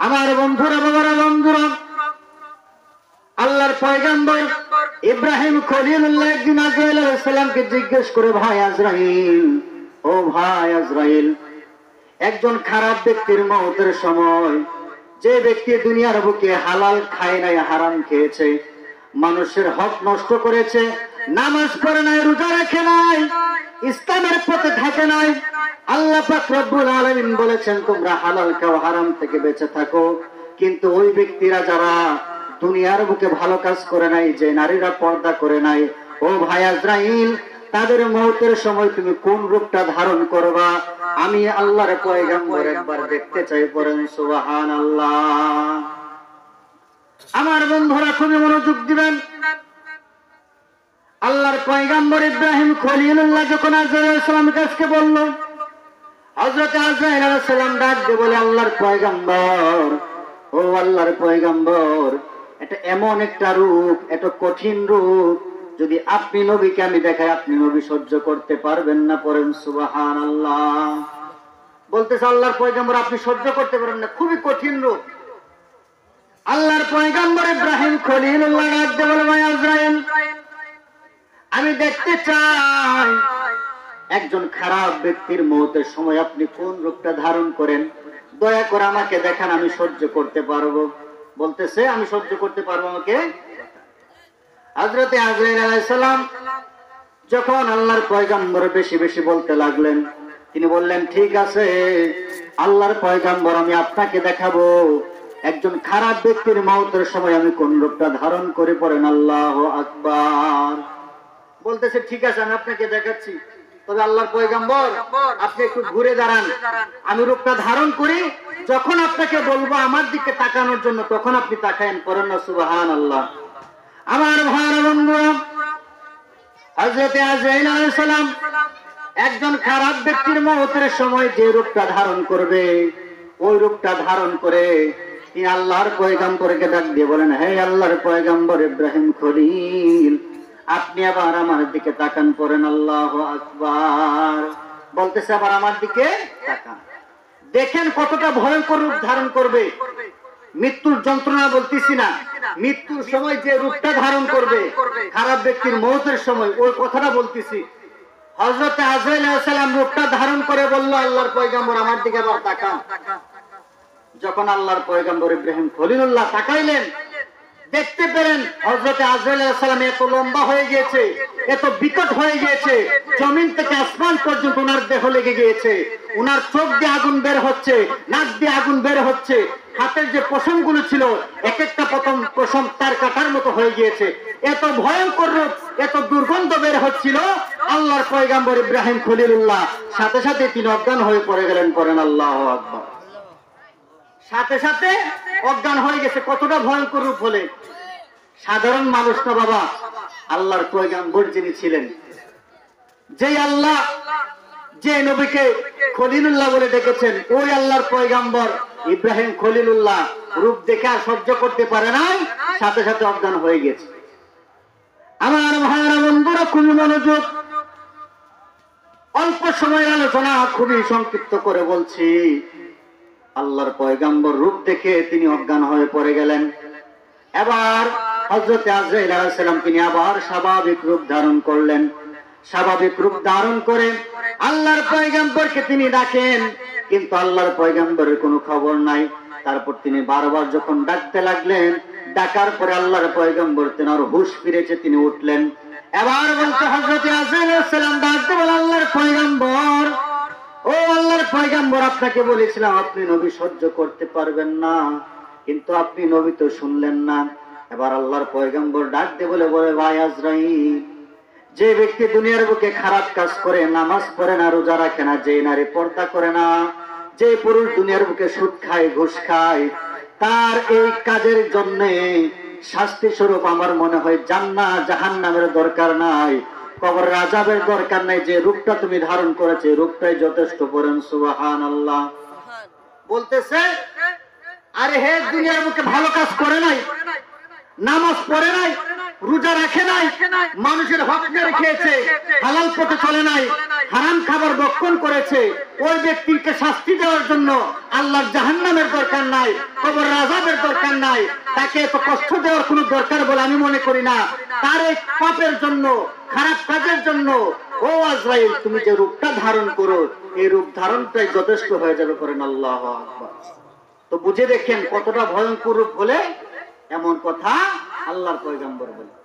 আমার বন্ধুরা, বাবারা, বন্ধুরা, আল্লাহর পয়গম্বর ইব্রাহিম খলিলুল্লাহ একদিন আজরাইল আলাইহিস সালামকে জিজ্ঞেস করে, ভাই আজরাইল, ও ভাই আজরাইল, একজন খারাপ ব্যক্তির মওতের সময়, যে ব্যক্তি দুনিয়ার বুকে হালাল খায় নাই, হারাম খেয়েছে, মানুষের হক নষ্ট করেছে, নামাজ পড়ে নাই, রোজা রাখে নাই, ইসলামের পথে থাকে নাই, আল্লাহ পাক রব্বুল আলামিন বলেছেন তোমরা হালাল খাও, হারাম থেকে বেঁচে থাকো, কিন্তু ওই ব্যক্তিরা যারা দুনিয়ার বুকে ভালো কাজ করে নাই, যে নারীরা পর্দা করে নাই, ও ভাই আজরাইল, তাদের মওতের সময় তুমি কোন রূপটা ধারণ করবা? আমি আল্লাহর পয়গম্বর একবার দেখতে চাই। পড়েন সুবহানাল্লাহ। আমার বন্ধুরা খুবই মনোযোগ দিবেন। আল্লাহর পয়গম্বর ইব্রাহিম খলিলুল্লাহ যখন আজরাইল আলাইহিস সালামের কাছে বলল, হযরত আজরাইল আলাইহিস সালাম ডাক দিয়ে বলে, আল্লাহর পয়গম্বর, ও আল্লাহর পয়গম্বর, এটা এমন একটা রূপ, এটা কঠিন রূপ, যদি আপনি নবীকে আমি দেখাই, আপনি নবী সহ্য করতে পারবেন না। পড়েন সুবহানাল্লাহ। বলতেছে আল্লাহর পয়গম্বর আপনি সহ্য করতে পারবেন না, খুবই কঠিন রূপ। আল্লাহর পয়গম্বর ইব্রাহিম খলিলুল্লাহ ডাক দিয়ে বলে, ভাই আজরাইল, আমি দেখতে চাই একজন খারাপ ব্যক্তির মওতের সময় আপনি কোন রূপটা ধারণ করেন, দয়া করে আমাকে দেখান, আমি সহ্য করতে পারবো। বলতেছে আমি সহ্য করতে পারবো, আমাকে। হযরত আজরাইল আলাইহিস সালাম যখন আল্লাহর পয়গম্বর বেশি বেশি বলতে লাগলেন, তিনি বললেন, ঠিক আছে আল্লাহর পয়গম্বর, আমি আপনাকে দেখাবো একজন খারাপ ব্যক্তির মওতের সময় আমি কোন রূপটা ধারণ করে। পড়েন আল্লাহু আকবার। বলতেছে ঠিক আছে, আমি আপনাকে দেখাচ্ছি, তবে আল্লাহর পয়গম্বর আপনি একটু ঘুরে দাঁড়ান, আমি রূপটা ধারণ করি, যখন আপনাকে বলবো আমার দিকে তাকানোর জন্য তখন আপনি তাকায়েন। পড়েন না সুবহানাল্লাহ। আমার ভাইরা বন্ধুরা, হযরত আজরাইল আলাইহিস সালাম একজন খারাপ ব্যক্তির মওতের সময় যে রূপটা ধারণ করবে, ওই রূপটা ধারণ করে তিনি আল্লাহর পয়গম্বরকে ডাক দিয়ে বলেন, হে আল্লাহর পয়গম্বর ইব্রাহিম খলিল, আপনি আবার আমার দিকে তাকান। পড়েন আল্লাহু আকবার। বলতেছে আবার আমার দিকে তাকান, দেখেন কতটা ভয়ঙ্কর রূপ ধারণ করবে। মৃত্যুর যন্ত্রণা বলতেছি না, মৃত্যুর সময় যে রূপটা ধারণ করবে খারাপ ব্যক্তির মওতের সময়, ওই কথাটা বলতেছি। হযরত আজরাইল আলাইহিস সালাম রূপটা ধারণ করে বলল, আল্লাহর পয়গম্বর আমার দিকে আবার তাকান। যখন আল্লাহর পয়গম্বর ইব্রাহিম খলিলুল্লাহ তাকাইলেন, দেখতে পেলেন হযরত আজরাইল আলাইহিস সালাম এত লম্বা হয়ে গিয়েছে, এত বিকট হয়ে গিয়েছে, জমিন থেকে আসমান পর্যন্ত ওনার দেহ লেগে গিয়েছে, ওনার চোখ দিয়ে আগুন বের হচ্ছে, নাক দিয়ে আগুন বের হচ্ছে, হাতের যে পশমগুলো ছিল এক একটা পশম তার কাটার মতো হয়ে গিয়েছে, এত ভয়ঙ্কর রূপ, এত দুর্গন্ধ বের হচ্ছিল। আল্লাহর পয়গম্বর ইব্রাহিম খলিলুল্লাহ সাথে সাথে তিনি অজ্ঞান হয়ে পড়ে গেলেন। পড়েন আল্লাহু আকবার। সাথে সাথে অজ্ঞান হয়ে গেছে। কতটা ভয়ঙ্কর রূপ হলে সাধারণ মানুষ না বাবা, আল্লাহর পয়গম্বর যিনি ছিলেন, যে আল্লাহ যে নবীকে খলিলুল্লাহ বলে ডেকেছেন, ওই আল্লাহর পয়গম্বর ইব্রাহিম খলিলুল্লাহ রূপ দেখে আর সহ্য করতে পারে নাই, সাথে সাথে অজ্ঞান হয়ে গেছে। আমার ভাইরা বন্ধুরা খুবই মনোযোগ, অল্প সময়ের আলোচনা, খুবই সংক্ষিপ্ত করে বলছি। আল্লাহর পয়গম্বর রূপ দেখে তিনি অজ্ঞান হয়ে পড়ে গেলেন। এবার হযরত আজরাইল আলাইহিস সালাম তিনি আবার স্বাভাবিক রূপ ধারণ করলেন। স্বাভাবিক রূপ ধারণ করে আল্লাহর পয়গম্বরকে তিনি ডাকেন, কিন্তু আল্লাহর পয়গম্বরের কোনো খবর নাই। তারপর তিনি বারবার যখন ডাকতে লাগলেন, ডাকার পরে আল্লাহর পয়গম্বর তেনার হুঁশ ফিরেছে, তিনি উঠলেন। এবার বলতে হযরত আজরাইল আলাইহিস সালাম ডাকতে বলে, আল্লাহর পয়গম্বর, ও আল্লাহর পয়গম্বর, আপনাকে বলেছিলাম আপনি নবী সহ্য করতে পারবেন না, কিন্তু আপনি নবী তো শুনলেন না। এবার আল্লাহর পয়গম্বর ডাক দিয়ে বলে, ভাই আজরাইল, যে ব্যক্তি দুনিয়ার বুকে খারাপ কাজ করে, নামাজ পড়ে না, রোজা রাখে না, যে নারী পর্দা করে না, যে পুরুষ দুনিয়ার বুকে সুদ খায়, ঘুষ খায়, তার এই কাজের জন্য শাস্তি স্বরূপ আমার মনে হয় জান্নাত জাহান্নামের দরকার নাই, কবরের আযাবের দরকার নাই, যে রূপটা তুমি ধারণ করেছে রূপটাই যথেষ্ট। পড়েন সুবহানাল্লাহ। বলতেছে আরে হে, দুনিয়ার বুকে ভালো কাজ করে নাই, নামাজ পড়ে নাই, রোজা রাখে নাই, মানুষের হক মেরে খেয়েছে, হালাল পথে চলে নাই, হারাম খাবার ভক্ষণ করেছে, ওই ব্যক্তিকে শাস্তি দেওয়ার জন্য আল্লাহর জাহান্নামের দরকার নাই, কবর আযাবের দরকার নাই, তাকে এত কষ্ট দেওয়ার কোনো দরকার বলে আমি মনে করি না। তার এই পাপের জন্য, খারাপ কাজের জন্য ও আজরাইল তুমি যে রূপটা ধারণ করো, এই রূপ ধারণটাই যথেষ্ট হয়ে যাবে। করেন আল্লাহু আকবার। তো বুঝে দেখেন কতটা ভয়ঙ্কর রূপ হলে এমন কথা আল্লাহর পয়গম্বর বলে।